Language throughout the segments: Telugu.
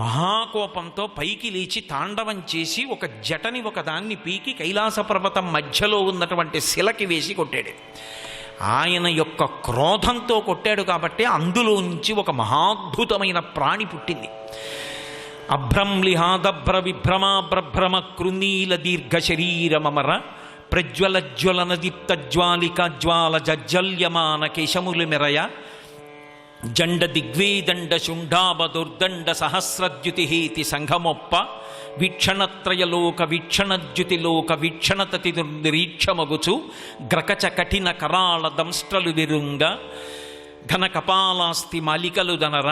మహాకోపంతో పైకి లేచి తాండవం చేసి ఒక జటని ఒకదాన్ని పీకి కైలాస పర్వతం మధ్యలో ఉన్నటువంటి శిలకి వేసి కొట్టాడు. ఆయన యొక్క క్రోధంతో కొట్టాడు కాబట్టి అందులోంచి ఒక మహాద్భుతమైన ప్రాణి పుట్టింది. అభ్రంలిహాదభ్ర విభ్రమాభ్రభ్రమ కృనీల దీర్ఘ శరీరమర ప్రజ్వలజ్వలన దీప్త జ్వాలిక జ్వాల జజ్జల్యమాన కేశములు మెరయ జండ దిగ్వేదండ శుంఠాబదుర్దండ సహస్రద్యుతిహేతి సంఘమొప్ప వీక్షణత్రయలోక వీక్షణద్యుతిలోక వీక్షణతతి నిరీక్షమగుచు గ్రకచ కఠిన కరాళ దంస్ట్రలు విరుంగ ఘన కపాలాస్తి మాలికలు దనర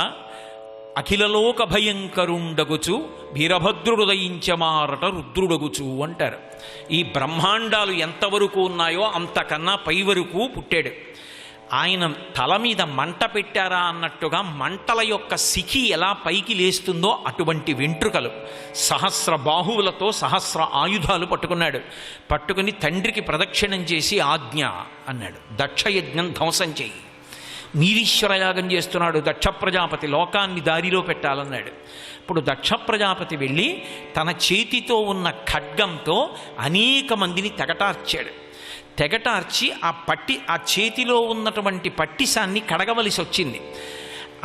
అఖిలలోక భయంకరుండగుచు వీరభద్రుడు దయించమారట రుద్రుడగుచు అంటారు. ఈ బ్రహ్మాండాలు ఎంతవరకు ఉన్నాయో అంతకన్నా పై వరకు పుట్టాడు. ఆయన తల మీద మంట పెట్టారా అన్నట్టుగా మంటల యొక్క శిఖి ఎలా పైకి లేస్తుందో అటువంటి వెంట్రుకలు, సహస్ర బాహువులతో సహస్ర ఆయుధాలు పట్టుకున్నాడు. పట్టుకుని తండ్రికి ప్రదక్షిణం చేసి ఆజ్ఞ అన్నాడు, దక్షయజ్ఞం ధ్వంసం చెయ్యి. నీరీశ్వర యాగం చేస్తున్నాడు దక్ష ప్రజాపతి, లోకాన్ని దారిలో పెట్టాలన్నాడు. ఇప్పుడు దక్ష ప్రజాపతి వెళ్ళి తన చేతితో ఉన్న ఖడ్గంతో అనేక మందిని తెగటార్చాడు. తెగటార్చి ఆ చేతిలో ఉన్నటువంటి పట్టిసాన్ని కడగవలసి వచ్చింది.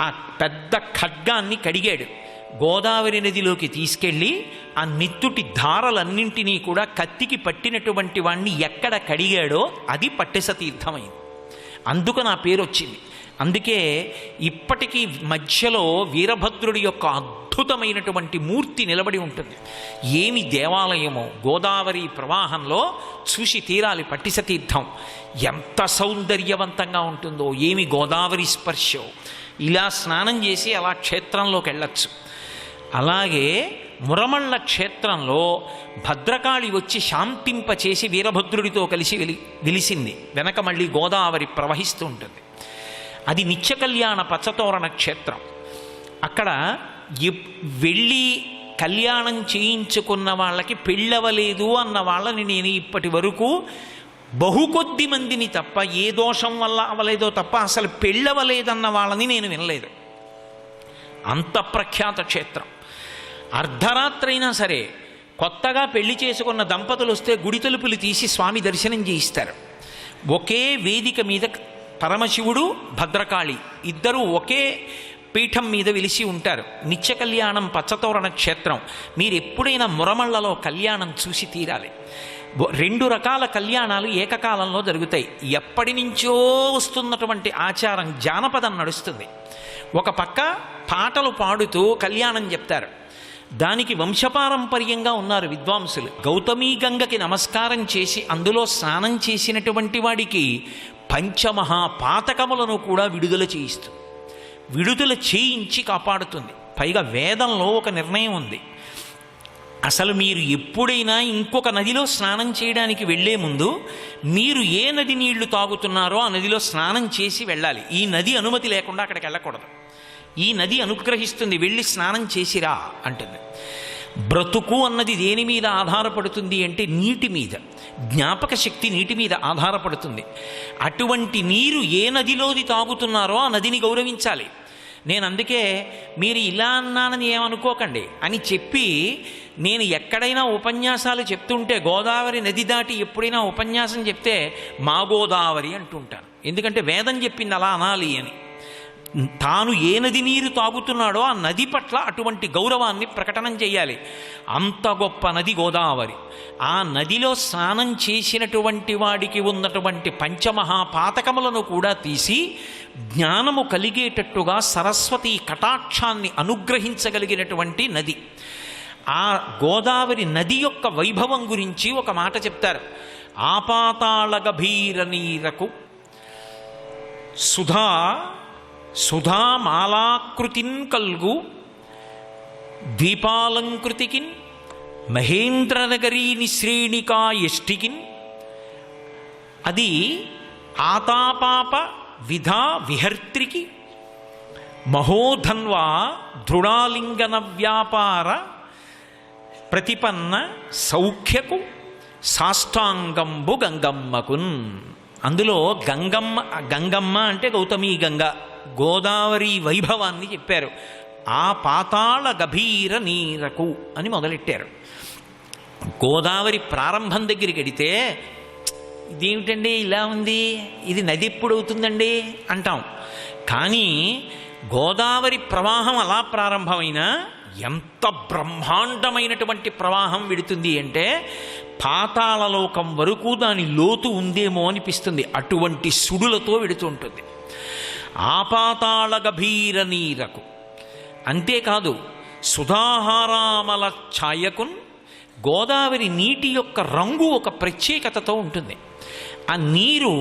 ఆ పెద్ద ఖడ్గాన్ని కడిగాడు. గోదావరి నదిలోకి తీసుకెళ్ళి ఆ నిత్తుటి ధారలన్నింటినీ కూడా కత్తికి పట్టినటువంటి వాణ్ణి ఎక్కడ కడిగాడో అది పట్టిస తీర్థమైంది. అందుకు నా పేరు వచ్చింది. అందుకే ఇప్పటికీ మధ్యలో వీరభద్రుడి యొక్క అద్భుతమైనటువంటి మూర్తి నిలబడి ఉంటుంది. ఏమి దేవాలయమో గోదావరి ప్రవాహంలో చూసి తీరాలి. పట్టిస తీర్థం ఎంత సౌందర్యవంతంగా ఉంటుందో, ఏమి గోదావరి స్పర్శో. ఇలా స్నానం చేసి అలా క్షేత్రంలోకి వెళ్ళచ్చు. అలాగే మురమళ్ళ క్షేత్రంలో భద్రకాళి వచ్చి శాంతింపచేసి వీరభద్రుడితో కలిసి వెలిసింది. వెనక మళ్ళీ గోదావరి ప్రవహిస్తూ ఉంటుంది. అది నిత్య కళ్యాణ పచ్చతోరణ క్షేత్రం. అక్కడ వెళ్ళి కళ్యాణం చేయించుకున్న వాళ్ళకి పెళ్ళవలేదు అన్న వాళ్ళని నేను ఇప్పటి వరకు బహుకొద్ది మందిని తప్ప, ఏ దోషం వల్ల అవలేదో తప్ప అసలు పెళ్ళవలేదన్న వాళ్ళని నేను వినలేదు. అంత ప్రఖ్యాత క్షేత్రం. అర్ధరాత్రి అయినా సరే కొత్తగా పెళ్లి చేసుకున్న దంపతులు వస్తే గుడి తలుపులు తీసి స్వామి దర్శనం చేయిస్తారు. ఒకే వేదిక మీద పరమశివుడు భద్రకాళి ఇద్దరూ ఒకే పీఠం మీద వెలిసి ఉంటారు. నిత్య కళ్యాణం పచ్చతోరణ క్షేత్రం. మీరు ఎప్పుడైనా మురమళ్ళలో కళ్యాణం చూసి తీరాలి. 2 రకాల కళ్యాణాలు ఏకకాలంలో జరుగుతాయి. ఎప్పటి నుంచో వస్తున్నటువంటి ఆచారం, జానపదం నడుస్తుంది. ఒక పక్క పాటలు పాడుతూ కళ్యాణం చెప్తారు. దానికి వంశపారంపర్యంగా ఉన్నారు విద్వాంసులు. గౌతమీ గంగకి నమస్కారం చేసి అందులో స్నానం చేసినటువంటి వాడికి పంచమహాపాతకములను కూడా విడుదల చేయిస్తుంది. విడుదల చేయించి కాపాడుతుంది. పైగా వేదంలో ఒక నిర్ణయం ఉంది. అసలు మీరు ఎప్పుడైనా ఇంకొక నదిలో స్నానం చేయడానికి వెళ్లే ముందు మీరు ఏ నది నీళ్లు తాగుతున్నారో ఆ నదిలో స్నానం చేసి వెళ్ళాలి. ఈ నది అనుమతి లేకుండా అక్కడికి వెళ్ళకూడదు. ఈ నది అనుగ్రహిస్తుంది, వెళ్ళి స్నానం చేసిరా అంటుంది. బ్రతుకు అన్నది దేని మీద ఆధారపడుతుంది అంటే నీటి మీద. జ్ఞాపక శక్తి నీటి మీద ఆధారపడుతుంది. అటువంటి నీరు ఏ నదిలోది తాగుతున్నారో ఆ నదిని గౌరవించాలి. నేను అందుకే మీరు ఇలా అన్నానని ఏమనుకోకండి అని చెప్పి, నేను ఎక్కడైనా ఉపన్యాసాలు చెప్తుంటే గోదావరి నది దాటి ఎప్పుడైనా ఉపన్యాసం చెప్తే మా గోదావరి అంటుంటాను. ఎందుకంటే వేదం చెప్పింది అలా అనాలి అని. తాను ఏ నది నీరు తాగుతున్నాడో ఆ నది పట్ల అటువంటి గౌరవాన్ని ప్రకటన చేయాలి. అంత గొప్ప నది గోదావరి. ఆ నదిలో స్నానం చేసినటువంటి వాడికి ఉన్నటువంటి పంచమహాపాతకములను కూడా తీసి జ్ఞానము కలిగేటట్టుగా సరస్వతి కటాక్షాన్ని అనుగ్రహించగలిగినటువంటి నది. ఆ గోదావరి నది యొక్క వైభవం గురించి ఒక మాట చెప్తారు. ఆపాతాళ గభీర నీరకు సుధామాలాకృతిన్ కల్గు ద్వీపాలంకృతికిన్ మహేంద్రనగరీని శ్రేణికా యష్టికిన్ అది ఆతాపాప విధా విహర్త్రికి మహోధన్వా దృఢాలింగన వ్యాపార ప్రతిపన్న సౌఖ్యకు సాష్టాంగంబు గంగమ్మకున్. అందులో గంగమ్మ అంటే గౌతమీ గంగ, గోదావరి వైభవాన్ని చెప్పారు. ఆ పాతాళ గభీర నీరకు అని మొదలెట్టారు. గోదావరి ప్రారంభం దగ్గరికి వెడితే ఇదేమిటండి ఇలా ఉంది, ఇది నది ఎప్పుడు అవుతుందండి అంటాం. కానీ గోదావరి ప్రవాహం అలా ప్రారంభమైనా ఎంత బ్రహ్మాండమైనటువంటి ప్రవాహం విడుతుంది అంటే పాతాళలోకం వరకు దాని లోతు ఉందేమో అనిపిస్తుంది. అటువంటి సుడులతో విడుతూ ఉంటుంది. ఆ పాతాళ గభీర నీరకు. అంతేకాదు సుధాహారామల ఛాయకున్, గోదావరి నీటి యొక్క రంగు ఒక ప్రత్యేకతతో ఉంటుంది. ఆ నీరు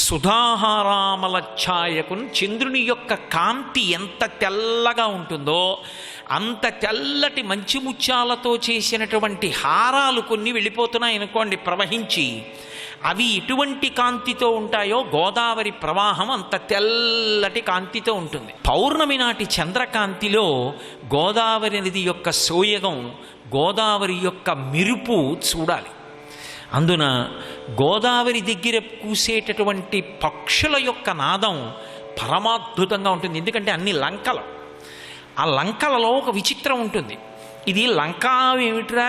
సుధాహారామల ఛాయకున్, చంద్రుని యొక్క కాంతి ఎంత తెల్లగా ఉంటుందో అంత తెల్లటి మంచి ముత్యాలతో చేసినటువంటి హారాలు కొన్ని వెళ్ళిపోతున్నాయి అనుకోండి ప్రవహించి. అవి ఎటువంటి కాంతితో ఉంటాయో గోదావరి ప్రవాహం అంత తెల్లటి కాంతితో ఉంటుంది. పౌర్ణమి నాటి చంద్రకాంతిలో గోదావరి నది యొక్క సోయగం, గోదావరి యొక్క మెరుపు చూడాలి. అందున గోదావరి దగ్గర కూసేటటువంటి పక్షుల యొక్క నాదం పరమాద్భుతంగా ఉంటుంది. ఎందుకంటే అన్ని లంకలు, ఆ లంకలలో ఒక విచిత్రం ఉంటుంది. ఇది లంకా ఏమిట్రా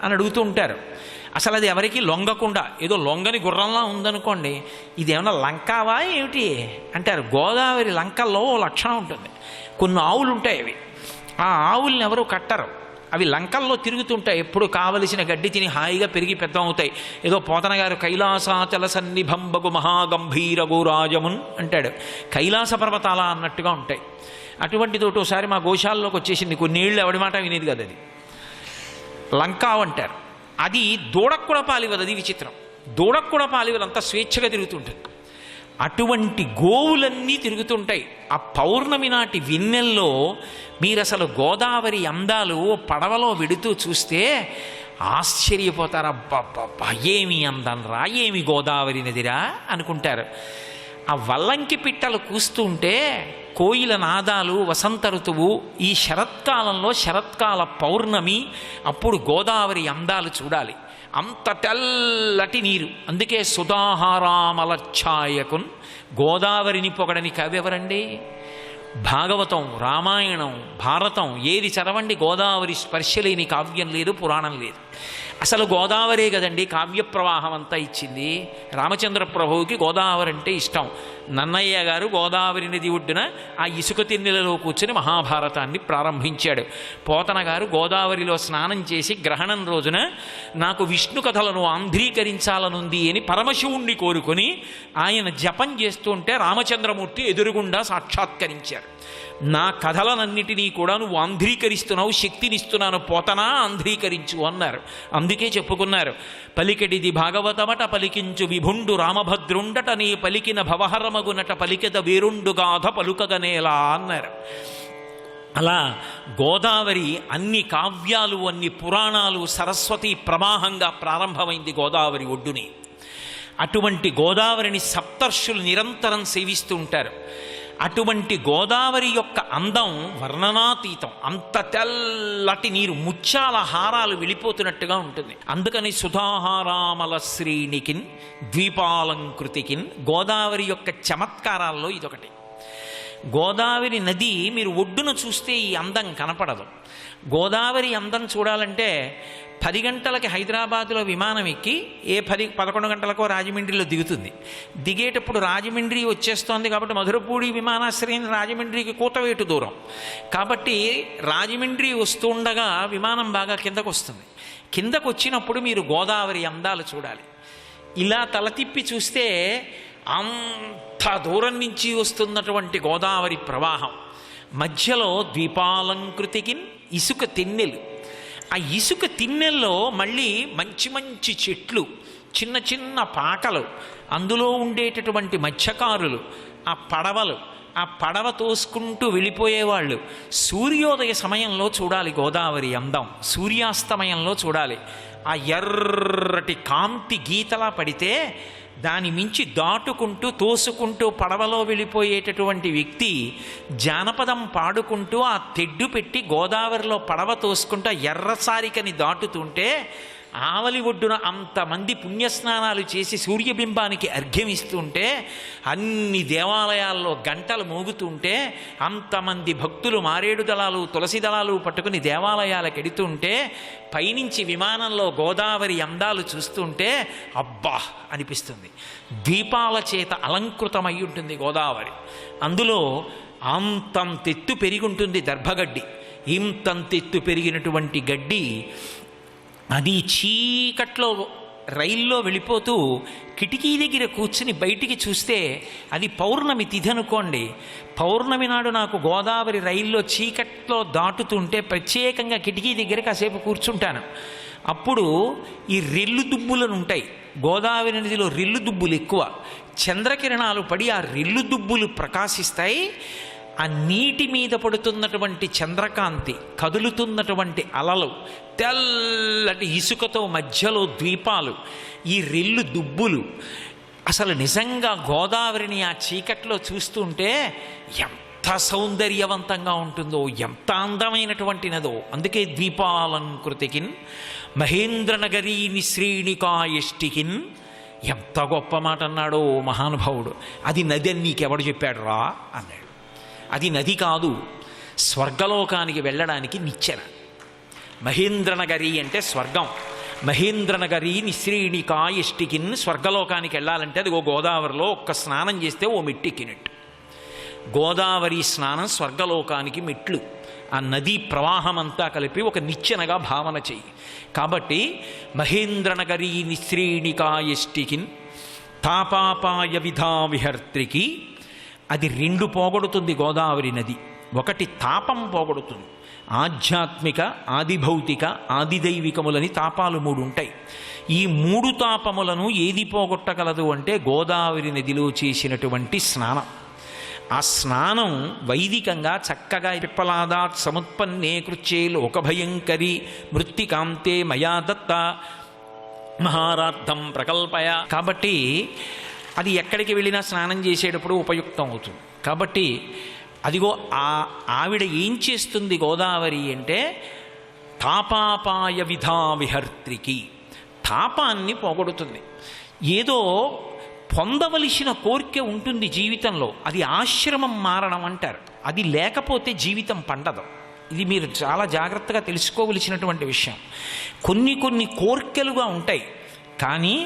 అని అడుగుతూ ఉంటారు. అసలు అది ఎవరికి లొంగకుండా ఏదో లొంగని గుర్రంలా ఉందనుకోండి, ఇది ఏమన్నా లంకావా ఏమిటి అంటారు. గోదావరి లంకల్లో ఓ లక్షణం ఉంటుంది. కొన్ని ఆవులు ఉంటాయి, అవి ఆ ఆవుల్ని ఎవరు కట్టరు, అవి లంకల్లో తిరుగుతుంటాయి. ఎప్పుడు కావలసిన గడ్డి తిని హాయిగా పెరిగి పెద్ద అవుతాయి. ఏదో పోతన గారు కైలాసాచల సన్నిభంబగు మహాగంభీర గోరాజమున్ అంటాడు. కైలాస పర్వతాల అన్నట్టుగా ఉంటాయి. అటువంటిది ఒకటోసారి మా గోశాలలోకి వచ్చేసింది. కొన్నేళ్ళు ఎవడి మాట వినేది కదా, అది లంకా అంటారు. అది దూడకు కూడా పాలివదు, అది విచిత్రం. దూడకు కూడా పాలివదు, అంత స్వేచ్ఛగా తిరుగుతుంటుంది. అటువంటి గోవులన్నీ తిరుగుతుంటాయి. ఆ పౌర్ణమి నాటి వెన్నెల్లో మీరు అసలు గోదావరి అందాలు పడవలో వెడుతూ చూస్తే ఆశ్చర్యపోతారు. అబ్బబ్బబ్బా ఏమి అందం రా, ఏమి గోదావరి నదిరా అనుకుంటారు. ఆ వల్లంకి పిట్టలు కూస్తూ ఉంటే కోయిల నాదాలు, వసంత ఋతువు, ఈ శరత్కాలంలో శరత్కాల పౌర్ణమి, అప్పుడు గోదావరి అందాలు చూడాలి. అంత తెల్లటి నీరు. అందుకే సుధాహారామల ఛాయకున్, గోదావరిని పొగడని కవి ఎవరండి? భాగవతం, రామాయణం, భారతం ఏది చదవండి గోదావరి స్పర్శ లేని కావ్యం లేదు, పురాణం లేదు. అసలు గోదావరే కదండి కావ్య ప్రవాహం అంతా ఇచ్చింది. రామచంద్ర ప్రభువుకి గోదావరి అంటే ఇష్టం. నన్నయ్య గారు గోదావరి నది ఒడ్డున ఆ ఇసుక తిన్నెలలో కూర్చుని మహాభారతాన్ని ప్రారంభించాడు. పోతన గారు గోదావరిలో స్నానం చేసి గ్రహణం రోజున నాకు విష్ణు కథలను ఆంధ్రీకరించాలనుంది అని పరమశివుణ్ణి కోరుకొని ఆయన జపం చేస్తుంటే రామచంద్రమూర్తి ఎదురుగుండా సాక్షాత్కరించారు. నా కథలనన్నిటినీ కూడా నువ్వు ఆంధ్రీకరిస్తున్నావు, శక్తినిస్తున్నాను, పోతనా ఆంధ్రీకరించు అన్నారు. అందుకే చెప్పుకున్నారు, పలికెడిది భాగవతమట పలికించు విభుండు రామభద్రుండట నీ పలికిన భవహరమగునట పలికెద వేరుండుగాథ పలుకగనేలా అన్నారు. అలా గోదావరి అన్ని కావ్యాలు, అన్ని పురాణాలు సరస్వతి ప్రవాహంగా ప్రారంభమైంది గోదావరి ఒడ్డుని. అటువంటి గోదావరిని సప్తర్షులు నిరంతరం సేవిస్తూ ఉంటారు. అటువంటి గోదావరి యొక్క అందం వర్ణనాతీతం. అంత తెల్లటి నీరు, ముత్యాల హారాలు వెళ్ళిపోతున్నట్టుగా ఉంటుంది. అందుకని సుధాహారామల శ్రీనికిన్ ద్వీపాలంకృతికిన్, గోదావరి యొక్క చమత్కారాల్లో ఇదొకటి. గోదావరి నది మీరు ఒడ్డున చూస్తే ఈ అందం కనపడదు. గోదావరి అందం చూడాలంటే 10 గంటలకి హైదరాబాదులో విమానం ఎక్కి 11 గంటలకో రాజమండ్రిలో దిగుతుంది. దిగేటప్పుడు రాజమండ్రి వచ్చేస్తోంది కాబట్టి మధురపూడి విమానాశ్రయం రాజమండ్రికి కూతవేటు దూరం కాబట్టి రాజమండ్రి వస్తుండగా విమానం బాగా కిందకు వస్తుంది. కిందకు వచ్చినప్పుడు మీరు గోదావరి అందాలు చూడాలి. ఇలా తల తిప్పి చూస్తే అంత దూరం నుంచి వస్తున్నటువంటి గోదావరి ప్రవాహం, మధ్యలో ద్వీపాలంకృతికి ఇసుక తిన్నెలు. ఆ ఇసుక తిన్నెల్లో మళ్ళీ మంచి మంచి చెట్లు, చిన్న చిన్న పాకలు, అందులో ఉండేటటువంటి మత్స్యకారులు, ఆ పడవలు, ఆ పడవ తోసుకుంటూ వెళ్ళిపోయేవాళ్ళు. సూర్యోదయ సమయంలో చూడాలి గోదావరి అందం, సూర్యాస్తమయంలో చూడాలి. ఆ ఎర్రటి కాంతి గీతలా పడితే దాని మించి దాటుకుంటూ తోసుకుంటూ పడవలో వెళ్ళిపోయేటటువంటి వ్యక్తి జానపదం పాడుకుంటూ ఆ తెడ్డు పెట్టి గోదావరిలో పడవ తోసుకుంటూ ఎర్రసారికని దాటుతుంటే ఆవలి ఒడ్డున అంతమంది పుణ్యస్నానాలు చేసి సూర్యబింబానికి అర్ఘ్యం ఇస్తుంటే, అన్ని దేవాలయాల్లో గంటలు మోగుతుంటే, అంతమంది భక్తులు మారేడు దళాలు తులసి దళాలు పట్టుకుని దేవాలయాలకు ఎడుతుంటే, పైనుంచి విమానంలో గోదావరి అందాలు చూస్తుంటే అబ్బా అనిపిస్తుంది. దీపాల చేత అలంకృతమై ఉంటుంది గోదావరి. అందులో అంతంతెత్తు పెరిగుంటుంది దర్భగడ్డి. ఇంతంతెత్తు పెరిగినటువంటి గడ్డి అది చీకట్లో రైల్లో వెళ్ళిపోతూ కిటికీ దగ్గర కూర్చుని బయటికి చూస్తే, అది పౌర్ణమి తిథి అనుకోండి, పౌర్ణమి నాడు నాకు గోదావరి రైల్లో చీకట్లో దాటుతుంటే ప్రత్యేకంగా కిటికీ దగ్గర కాసేపు కూర్చుంటాను. అప్పుడు ఈ రెల్లు దుబ్బులను ఉంటాయి, గోదావరి నదిలో రెల్లు దుబ్బులు ఎక్కువ, చంద్రకిరణాలు పడి ఆ రెల్లు దుబ్బులు ప్రకాశిస్తాయి. ఆ నీటి మీద పడుతున్నటువంటి చంద్రకాంతి, కదులుతున్నటువంటి అలలు, తెల్లటి ఇసుకతో మధ్యలో ద్వీపాలు, ఈ రెల్లు దుబ్బులు, అసలు నిజంగా గోదావరిని ఆ చీకట్లో చూస్తుంటే ఎంత సౌందర్యవంతంగా ఉంటుందో, ఎంత అందమైనటువంటి నదో. అందుకే ద్వీపాలంకృతికిన్ మహేంద్రనగరీని శ్రేణికాయష్టికిన్. ఎంత గొప్ప మాట అన్నాడో మహానుభావుడు. అది నది అని నీకెవడు చెప్పాడు రా అన్నాడు. అది నది కాదు, స్వర్గలోకానికి వెళ్ళడానికి నిచ్చెన. మహేంద్రనగరి అంటే స్వర్గం. మహేంద్రనగరి నిశ్రేణికాయష్టికిన్. స్వర్గలోకానికి వెళ్ళాలంటే అది గోదావరిలో ఒక్క స్నానం చేస్తే ఓ మెట్టెక్కినట్టు. గోదావరి స్నానం స్వర్గలోకానికి మెట్లు. ఆ నదీ ప్రవాహం అంతా కలిపి ఒక నిచ్చెనగా భావన చెయ్యి. కాబట్టి మహేంద్రనగరీ నిశ్రేణికాయష్టికిన్ తాపాపాయ విధా విహర్త్రికి. అది రెండు పోగొడుతుంది గోదావరి నది. ఒకటి తాపం పోగొడుతుంది, ఆధ్యాత్మిక, ఆదిభౌతిక, ఆదిదైవికములని తాపాలు మూడు ఉంటాయి. ఈ మూడు తాపములను ఏది పోగొట్టగలదు అంటే గోదావరి నదిలో చేసినటువంటి స్నానం. ఆ స్నానం వైదికంగా చక్కగా పిప్పలాదాత్ సముత్పన్నే కృత్యే లోకభయంకరి మృత్తికాంతే మయా దత్త మహారార్థం ప్రకల్పయ. కాబట్టి అది ఎక్కడికి వెళ్ళినా స్నానం చేసేటప్పుడు ఉపయుక్తం అవుతుంది. కాబట్టి అదిగో ఆవిడ ఏం చేస్తుంది గోదావరి అంటే తాపాపాయ విధా విహర్త్రికి. తాపాన్ని పోగొడుతుంది. ఏదో పొందవలసిన కోరిక ఉంటుంది జీవితంలో, అది ఆశ్రమం మారడం అంటారు. అది లేకపోతే జీవితం పండదు. ఇది మీరు చాలా జాగ్రత్తగా తెలుసుకోవలసినటువంటి విషయం. కొన్ని కోరికలుగా ఉంటాయి, కానీ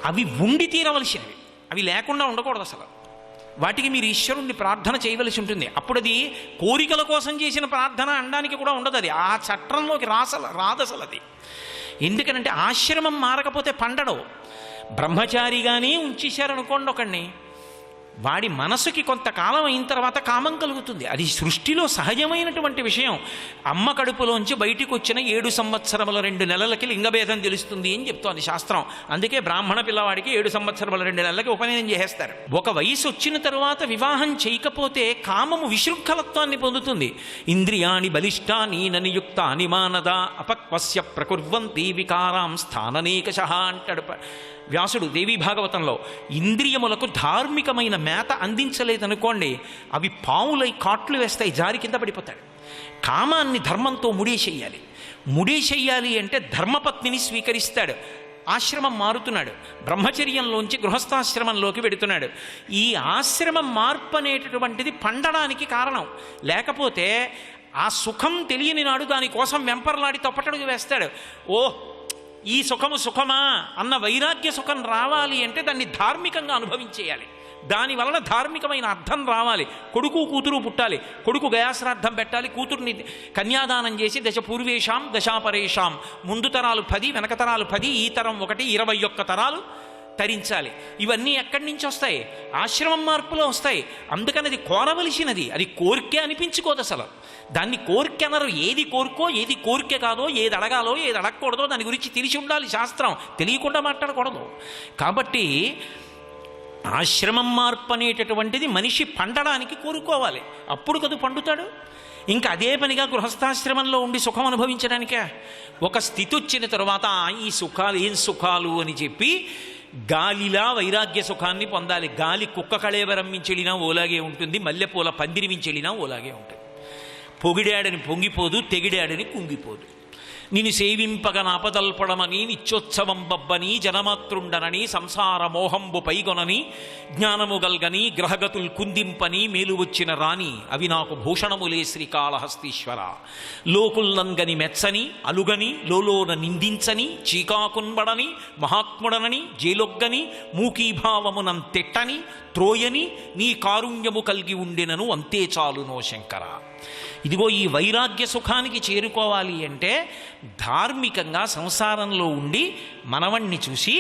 అవి ఉండి తీరవలసినవి, అవి లేకుండా ఉండకూడదు. అసలు వాటికి మీరు ఈశ్వరుణ్ణి ప్రార్థన చేయవలసి ఉంటుంది. అప్పుడు అది కోరికల కోసం చేసిన ప్రార్థన అనడానికి కూడా ఉండదు. అది ఆ చట్రంలోకి రాదసలు అది. ఎందుకనంటే ఆశ్రమం మారకపోతే పండడవు. బ్రహ్మచారిగానే ఉంచేశారనుకోండి ఒకడిని, వాడి మనసుకి కొంతకాలం అయిన తర్వాత కామం కలుగుతుంది. అది సృష్టిలో సహజమైనటువంటి విషయం. అమ్మ కడుపులోంచి బయటికి వచ్చిన 7 సంవత్సరముల 2 నెలలకి లింగభేదం తెలుస్తుంది అని చెప్తోంది శాస్త్రం. అందుకే బ్రాహ్మణ పిల్లవాడికి 7 సంవత్సరముల 2 నెలలకి ఉపనయనం చేసేస్తారు. ఒక వయసు వచ్చిన తరువాత వివాహం చేయకపోతే కామము విశృంఖలత్వాన్ని పొందుతుంది. ఇంద్రియాణి బలిష్టాని ననియుక్తాని మానద అపక్వస్య ప్రకుర్వంతి వికారాం స్థాననేకశః అంటాడు వ్యాసుడు దేవీ భాగవతంలో. ఇంద్రియములకు ధార్మికమైన మేత అందించలేదనుకోండి, అవి పావులై కాట్లు వేస్తాయి, జారి కింద పడిపోతాడు. కామాన్ని ధర్మంతో ముడేసేయాలి అంటే ధర్మపత్నిని స్వీకరిస్తాడు. ఆశ్రమం మారుతున్నాడు, బ్రహ్మచర్యంలోంచి గృహస్థాశ్రమంలోకి వెడుతున్నాడు. ఈ ఆశ్రమం మార్పు అనేటటువంటిది పండడానికి కారణం. లేకపోతే ఆ సుఖం తెలియని నాడు దానికోసం వెంపర్లాడి తప్పటడుగు వేస్తాడు. ఈ సుఖము సుఖమా అన్న వైరాగ్య సుఖం రావాలి అంటే దాన్ని ధార్మికంగా అనుభవించేయాలి. దానివలన ధార్మికమైన అర్థం రావాలి. కొడుకు కూతురు పుట్టాలి, కొడుకు గయాశ్రాద్ధం పెట్టాలి, కూతుర్ని కన్యాదానం చేసి దశ పూర్వేషాం దశాపరేషాం, ముందు తరాలు 10 వెనక తరాలు 10, ఈ తరం 1, 21 తరాలు తరించాలి. ఇవన్నీ ఎక్కడి నుంచి వస్తాయి? ఆశ్రమం మార్పులో వస్తాయి. అందుకని అది కోరవలసినది, అది కోరికే అనిపించుకోదు అసలు. దాన్ని కోరిక అనరు. ఏది కోరుకో, ఏది కోరిక కాదో, ఏది అడగాలో, ఏది అడగకూడదో దాని గురించి తెలిసి ఉండాలి శాస్త్రం. తెలియకుండా మాట్లాడకూడదు. కాబట్టి ఆశ్రమం మార్పు అనేటటువంటిది మనిషి పండడానికి కోరుకోవాలి. అప్పుడు కదా పండుతాడు. ఇంకా అదే పనిగా గృహస్థాశ్రమంలో ఉండి సుఖం అనుభవించడానికే. ఒక స్థితి వచ్చిన తర్వాత ఈ సుఖాలు ఏం సుఖాలు అని చెప్పి గాలిలా వైరాగ్య సుఖాన్ని పొందాలి. గాలి కుక్క కళేవరం మించెళ్ళినా ఓలాగే ఉంటుంది, మల్లెపూల పందిరి మించెళ్ళినా ఓలాగే ఉంటుంది. పొగిడాడని పొంగిపోదు, తెగిడాడని కుంగిపోదు. నిన్ను సేవింపగ నాపదల్పడమని నిత్యోత్సవం బబ్బని జనమాతృండనని సంసార మోహంబు పైగొనని జ్ఞానము గల్గని గ్రహగతుల్ కుందింపని మేలు వచ్చిన రాణి అవి నాకు భూషణములే శ్రీకాళహస్తీశ్వర. లోకుల్నంగని మెచ్చని అలుగని లోలోన నిందించని చీకాకున్బడని మహాత్ముడనని జేలొగ్గని మూకీభావమునం తిట్టని త్రోయని నీ కారుణ్యము కలిగి ఉండినను అంతే చాలునో శంకర. ఇదిగో ఈ వైరాగ్య సుఖానికి చేరుకోవాలి అంటే ధార్మికంగా సంసారంలో ఉండి మనవణ్ణి చూసి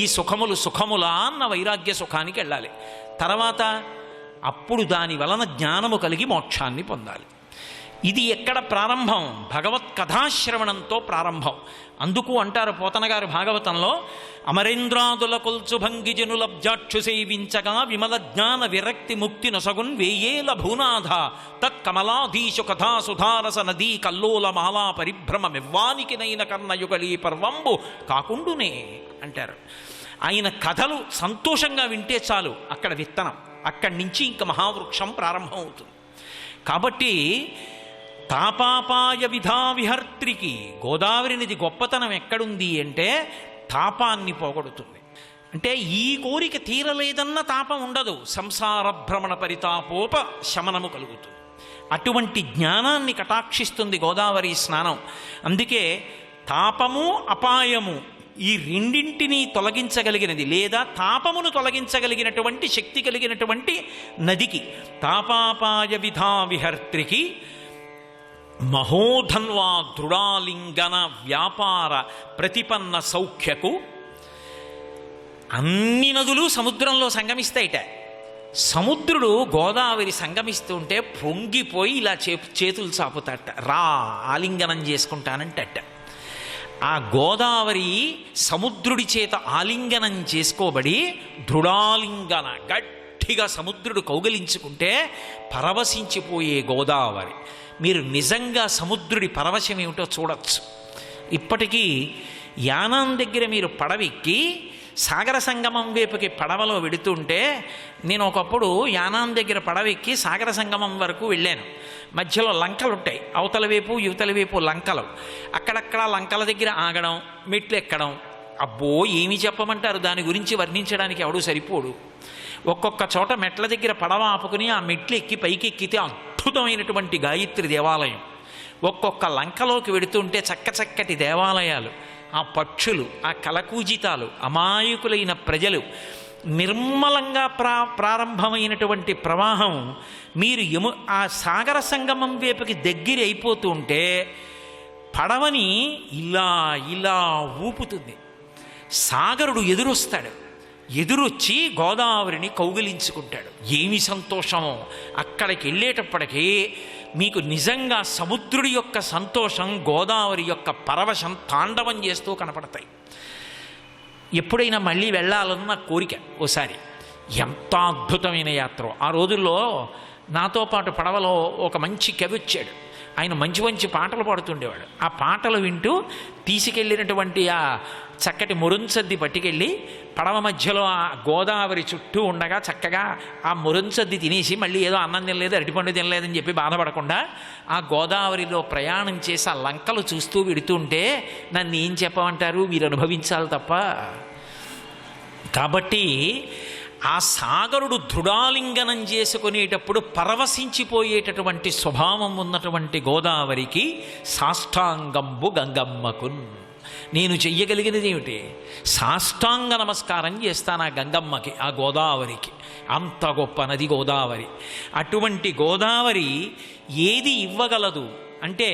ఈ సుఖములు సుఖములా అన్న వైరాగ్య సుఖానికి వెళ్ళాలి. తర్వాత అప్పుడు దాని వలన జ్ఞానము కలిగి మోక్షాన్ని పొందాలి. ఇది ఎక్కడ ప్రారంభం? భగవత్ కథాశ్రవణంతో ప్రారంభం. అందుకు అంటారు పోతన గారు భాగవతంలో, అమరేంద్రాదుల కొల్చు భంగిజనులబ్జాక్షు సేవించగా విమల జ్ఞాన విరక్తి ముక్తి నొసగున్ వేయేల భూనాథ తత్కమలాధీశు కథా సుధారస నదీ కల్లోల మాలా పరిభ్రమ మివ్వానికి నైన కర్ణయుగళీ పర్వంబు కాకుండునే అంటారు. ఆయన కథలు సంతోషంగా వింటే చాలు, అక్కడ విత్తనం, అక్కడి నుంచి ఇంకా మహావృక్షం ప్రారంభం అవుతుంది. కాబట్టి తాపాపాయ విధా విహర్త్రికి గోదావరి నది గొప్పతనం ఎక్కడుంది అంటే తాపాన్ని పోగొడుతుంది. అంటే ఈ కోరిక తీరలేదన్న తాపం ఉండదు, సంసార భ్రమణ పరితాపోప శమనము కలుగుతుంది. అటువంటి జ్ఞానాన్ని కటాక్షిస్తుంది గోదావరి స్నానం. అందుకే తాపము అపాయము ఈ రెండింటినీ తొలగించగలిగినది లేదా తాపమును తొలగించగలిగినటువంటి శక్తి కలిగినటువంటి నదికి తాపాపాయ విధా విహర్త్రికి మహోధన్వా దృఢాలింగన వ్యాపార ప్రతిపన్న సౌఖ్యకు. అన్ని నదులు సముద్రంలో సంగమిస్తాయిట. సముద్రుడు గోదావరి సంగమిస్తుంటే పొంగిపోయి ఇలా చేతులు చాపుతాట, రా ఆలింగనం చేసుకుంటానంటట. ఆ గోదావరి సముద్రుడి చేత ఆలింగనం చేసుకోబడి దృఢాలింగన గట్టిగా సముద్రుడు కౌగలించుకుంటే పరవశించిపోయే గోదావరి. మీరు నిజంగా సముద్రుడి పరవశం ఏమిటో చూడొచ్చు. ఇప్పటికీ యానాం దగ్గర మీరు పడవెక్కి సాగర సంగమం వైపుకి పడవలో వెడుతుంటే, నేను ఒకప్పుడు యానాం దగ్గర పడవెక్కి సాగర సంగమం వరకు వెళ్ళాను. మధ్యలో లంకలు ఉంటాయి, అవతల వైపు యువతల వైపు లంకలు. అక్కడక్కడ లంకల దగ్గర ఆగడం, మెట్లు ఎక్కడం, అబ్బో ఏమి చెప్పమంటారు, దాని గురించి వర్ణించడానికి ఎవడూ సరిపోడు. ఒక్కొక్క చోట మెట్ల దగ్గర పడవ ఆపుకుని ఆ మెట్లు ఎక్కి పైకి ఎక్కితే అద్భుతమైనటువంటి గాయత్రి దేవాలయం. ఒక్కొక్క లంకలోకి వెడుతుంటే చక్కచక్కటి దేవాలయాలు, ఆ పక్షులు, ఆ కలకూజితాలు, అమాయకులైన ప్రజలు, నిర్మలంగా ప్రారంభమైనటువంటి ప్రవాహం. మీరు ఆ సాగర సంగమం వైపుకి దగ్గర అయిపోతూ ఉంటే పడవని ఇలా ఇలా ఊపుతుంది. సాగరుడు ఎదురొస్తాడు, ఎదురొచ్చి గోదావరిని కౌగిలించుకుంటాడు. ఏమి సంతోషమో! అక్కడికి వెళ్ళేటప్పటికీ మీకు నిజంగా సముద్రుడి యొక్క సంతోషం, గోదావరి యొక్క పరవశం తాండవం చేస్తూ కనపడతాయి. ఎప్పుడైనా మళ్ళీ వెళ్ళాలన్న కోరిక ఓసారి. ఎంత అద్భుతమైన యాత్ర! ఆ రోజుల్లో నాతో పాటు పడవలో ఒక మంచి కవి వచ్చాడు. ఆయన మంచి మంచి పాటలు పాడుతుండేవాడు. ఆ పాటలు వింటూ తీసుకెళ్ళినటువంటి ఆ చక్కటి మురుంచద్ది పట్టుకెళ్ళి పడవ మధ్యలో ఆ గోదావరి చుట్టూ ఉండగా చక్కగా ఆ మురుంచద్ది తినేసి మళ్ళీ ఏదో అన్నం తినలేదు, అరటిపండు తినలేదని చెప్పి బాధపడకుండా ఆ గోదావరిలో ప్రయాణం చేసి ఆ లంకలు చూస్తూ విడుతుంటే నన్ను ఏం చెప్పమంటారు, మీరు అనుభవించాలి తప్ప. కాబట్టి ఆ సాగరుడు దృఢాలింగనం చేసుకునేటప్పుడు పరవశించిపోయేటటువంటి స్వభావం ఉన్నటువంటి గోదావరికి సాష్టాంగంబు గంగమ్మకున్. నేను చెయ్యగలిగినది ఏమిటి? సాష్టాంగ నమస్కారం చేస్తాను ఆ గంగమ్మకి, ఆ గోదావరికి. అంత గొప్ప నది గోదావరి. అటువంటి గోదావరి ఏది ఇవ్వగలదు అంటే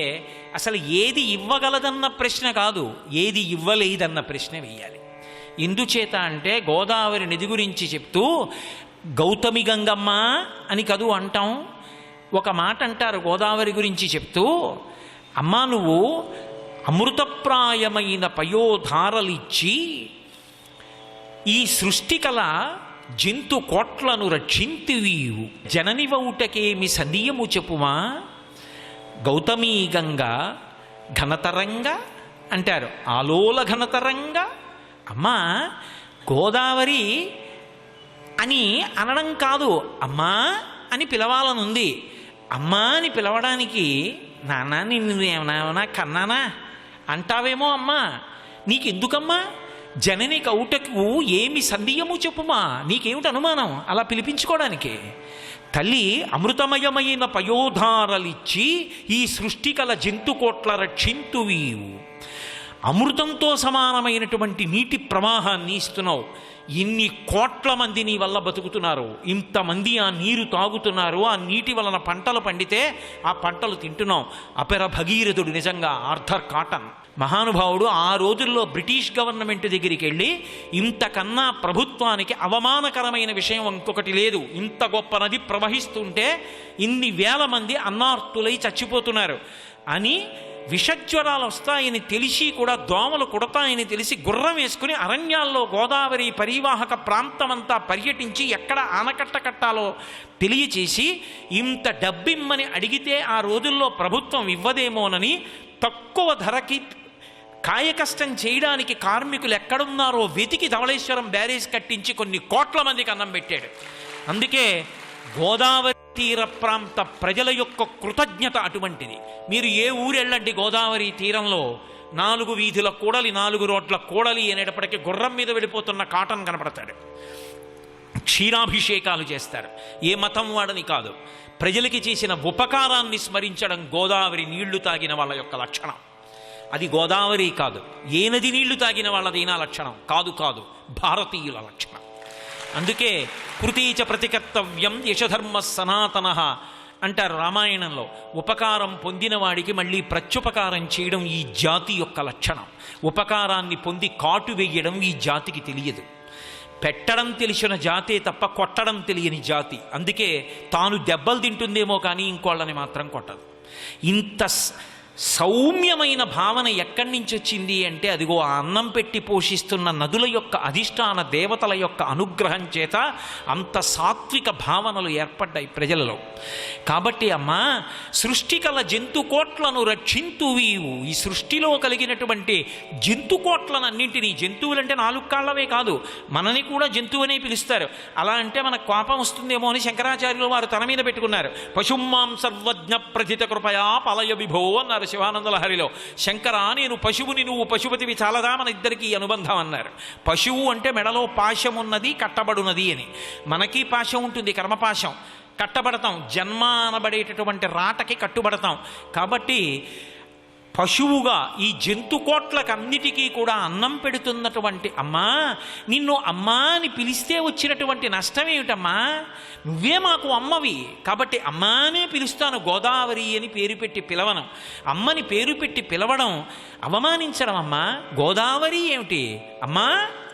అసలు ఏది ఇవ్వగలదన్న ప్రశ్న కాదు, ఏది ఇవ్వలేదన్న ప్రశ్న వేయాలి. ఎందుచేత అంటే గోదావరి నది గురించి చెప్తూ గౌతమి గంగమ్మ అని కదూ అంటాం. ఒక మాట అంటారు గోదావరి గురించి చెప్తూ, అమ్మా నువ్వు అమృతప్రాయమైన పయోధారలిచ్చి ఈ సృష్టికల జంతు కోట్లను రక్షింతివీవు, జననివౌటకేమి సంధియము చెప్పుమా గౌతమీ గంగ ఘనతరంగ అంటారు. ఆలోల ఘనతరంగ. అమ్మా గోదావరి అని అనడం కాదు, అమ్మా అని పిలవాలనుంది. అమ్మా అని పిలవడానికి నాన్న నిన్ను ఏమన్నా కన్నానా అంటావేమో అమ్మా, నీకెందుకమ్మా? జనని కౌటకు ఏమి సందేయము చెప్పుమా, నీకేమిటి అనుమానం అలా పిలిపించుకోవడానికి? తల్లి అమృతమయమైన పయోధారలిచ్చి ఈ సృష్టి కల జంతుకోట్ల రక్షింతువీవు. అమృతంతో సమానమైనటువంటి నీటి ప్రవాహాన్ని ఇస్తున్నావు. ఇన్ని కోట్ల మంది నీ వల్ల బతుకుతున్నారు, ఇంతమంది ఆ నీరు తాగుతున్నారు, ఆ నీటి వలన పంటలు పండితే ఆ పంటలు తింటున్నాం. అపెర భగీరథుడు నిజంగా ఆర్థర్ కాటన్ మహానుభావుడు ఆ రోజుల్లో బ్రిటిష్ గవర్నమెంట్ దగ్గరికి వెళ్ళి, ఇంతకన్నా ప్రభుత్వానికి అవమానకరమైన విషయం ఇంకొకటి లేదు, ఇంత గొప్ప నది ప్రవహిస్తుంటే ఇన్ని వేల మంది అన్నార్తులై చచ్చిపోతున్నారు అని, విషజ్వరాలు వస్తాయని తెలిసి కూడా దోమలు కుడతాయని తెలిసి గుర్రం వేసుకుని అరణ్యాల్లో గోదావరి పరివాహక ప్రాంతమంతా పర్యటించి ఎక్కడ ఆనకట్ట కట్టాలో తెలియచేసి, ఇంత డబ్బిమ్మని అడిగితే ఆ రోజుల్లో ప్రభుత్వం ఇవ్వదేమోనని తక్కువ ధరకి కాయకష్టం చేయడానికి కార్మికులు ఎక్కడున్నారో వెతికి ధవళేశ్వరం బ్యారేజ్ కట్టించి కొన్ని కోట్ల మందికి అన్నం పెట్టాడు. అందుకే గోదావరి తీర ప్రాంత ప్రజల యొక్క కృతజ్ఞత అటువంటిది. మీరు ఏ ఊరు వెళ్ళండి, గోదావరి తీరంలో 4 వీధుల కూడలి, 4 రోడ్ల కూడలి అనేటప్పటికీ గుర్రం మీద వెళ్ళిపోతున్న కాటన్ కనపడతాడు. క్షీరాభిషేకాలు చేస్తారు. ఏ మతం వాడని కాదు, ప్రజలకి చేసిన ఉపకారాన్ని స్మరించడం గోదావరి నీళ్లు తాగిన వాళ్ళ యొక్క లక్షణం. అది గోదావరి కాదు, ఏ నది నీళ్లు తాగిన వాళ్ళదైనా లక్షణం కాదు, భారతీయుల లక్షణం. అందుకే కృతీచ ప్రతికర్తవ్యం యశధర్మ సనాతన అంటారు రామాయణంలో. ఉపకారం పొందిన వాడికి మళ్ళీ ప్రత్యుపకారం చేయడం ఈ జాతి యొక్క లక్షణం. ఉపకారాన్ని పొంది కాటు వేయడం ఈ జాతికి తెలియదు. పెట్టడం తెలిసిన జాతే తప్ప కొట్టడం తెలియని జాతి. అందుకే తాను దెబ్బలు తింటుందేమో కానీ ఇంకోళ్ళని మాత్రం కొట్టదు. ఇంత సౌమ్యమైన భావన ఎక్కడి నుంచి వచ్చింది అంటే, అదిగో ఆ అన్నం పెట్టి పోషిస్తున్న నదుల యొక్క అధిష్టాన దేవతల యొక్క అనుగ్రహం చేత అంత సాత్విక భావనలు ఏర్పడ్డాయి ప్రజలలో. కాబట్టి అమ్మా, సృష్టి కల జంతుకోట్లను రక్షింతువీవు. ఈ సృష్టిలో కలిగినటువంటి జంతుకోట్లనన్నింటినీ, జంతువులంటే 4 కాళ్ళవే కాదు, మనని కూడా జంతువునే పిలుస్తారు. అలా అంటే మనకు కోపం వస్తుందేమో అని శంకరాచార్యులు వారు తన మీద పెట్టుకున్నారు. పశుమాం సర్వజ్ఞ ప్రథిత కృపయా పలయ విభో అన్నారు శివానంద లహరిలో. శంకర, నేను పశువుని, నువ్వు పశుపతివి, చాలదా మన ఇద్దరికి అనుబంధం అన్నారు. పశువు అంటే మెడలో పాశం ఉన్నది, కట్టబడున్నది అని. మనకి పాశం ఉంటుంది, కర్మపాశం, కట్టబడతాం, జన్మ అనబడేటటువంటి రాటకి కట్టుబడతాం. కాబట్టి పశువుగా ఈ జంతుకోట్లకన్నిటికీ కూడా అన్నం పెడుతున్నటువంటి అమ్మా, నిన్ను అమ్మా అని పిలిస్తే వచ్చినటువంటి నష్టం ఏమిటమ్మా? నువ్వే మాకు అమ్మవి, కాబట్టి అమ్మానే పిలుస్తాను, గోదావరి అని పేరు పెట్టి పిలవను. అమ్మని పేరు పెట్టి పిలవడం అవమానించడం అమ్మా. గోదావరి ఏమిటి, అమ్మా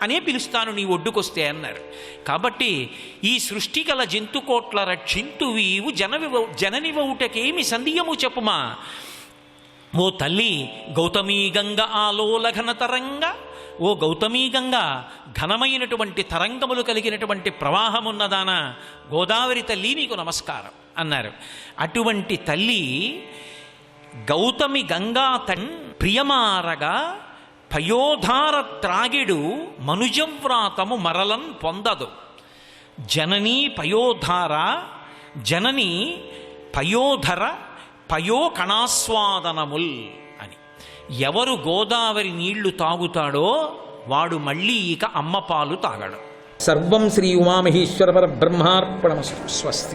అనే పిలుస్తాను నీ ఒడ్డుకొస్తే అన్నారు. కాబట్టి ఈ సృష్టి కల జంతుకోట్ల రక్షింతువీవు జననివౌటకేమి సందేయము చెప్పుమా. ఓ తల్లి గౌతమీ గంగ ఆలోలఘన తరంగ, ఓ గౌతమీ గంగ ఘనమైనటువంటి తరంగములు కలిగినటువంటి ప్రవాహమున్నదాన గోదావరి తల్లి నీకు నమస్కారం అన్నారు. అటువంటి తల్లి గౌతమి గంగా ప్రియమారగా పయోధార త్రాగిడు మనుజవ్రాతము మరలన్ పొందదు. జననీ పయోధార, జననీ పయోధర పయో కణాస్వాదనముల్ అని. ఎవరు గోదావరి నీళ్లు తాగుతాడో వాడు మళ్ళీ ఇక అమ్మ పాలు తాగడు. సర్వం శ్రీ ఉమామహేశ్వర పరబ్రహ్మార్పణమస్తు. స్వస్తి.